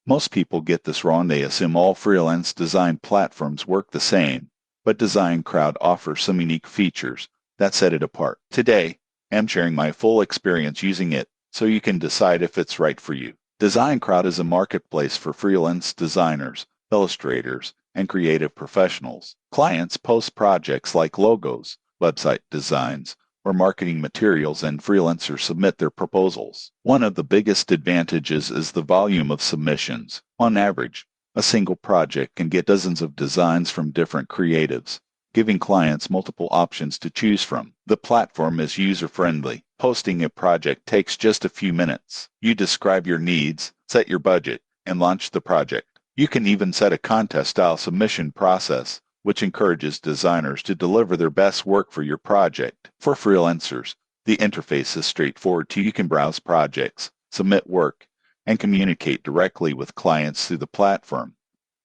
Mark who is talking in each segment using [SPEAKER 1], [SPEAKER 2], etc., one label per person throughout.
[SPEAKER 1] Most people get this wrong. They assume all freelance design platforms work the same, but Design Crowd offers some unique features that set it apart. Today, I'm sharing my full experience using it so you can decide if it's right for you. Design Crowd is a marketplace for freelance designers, illustrators, and creative professionals. Clients post projects like logos, website designs, or marketing materials, and freelancers submit their proposals. One of the biggest advantages is the volume of submissions. On average, a single project can get dozens of designs from different creatives, giving clients multiple options to choose from. The platform is user-friendly. Posting a project takes just a few minutes. You describe your needs, set your budget, and launch the project. You can even set a contest-style submission process, which encourages designers to deliver their best work for your project. For freelancers, the interface is straightforward too. You can browse projects, submit work, and communicate directly with clients through the platform.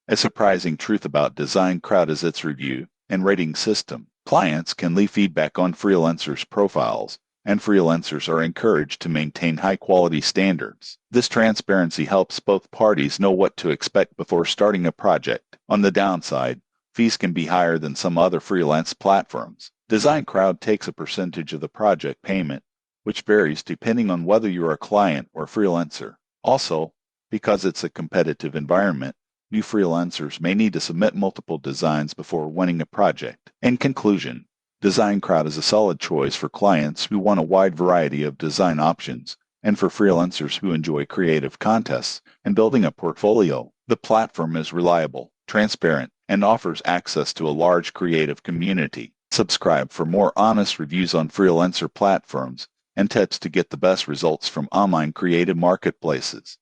[SPEAKER 1] A surprising truth about Design Crowd is its review and rating system. Clients can leave feedback on freelancers' profiles, and freelancers are encouraged to maintain high-quality standards. This transparency helps both parties know what to expect before starting a project. On the downside, fees can be higher than some other freelance platforms. Design Crowd takes a percentage of the project payment, which varies depending on whether you're a client or freelancer. Also, because it's a competitive environment, new freelancers may need to submit multiple designs before winning a project. In conclusion, Design Crowd is a solid choice for clients who want a wide variety of design options and for freelancers who enjoy creative contests and building a portfolio. The platform is reliable, transparent, and offers access to a large creative community. Subscribe for more honest reviews on freelancer platforms and tips to get the best results from online creative marketplaces.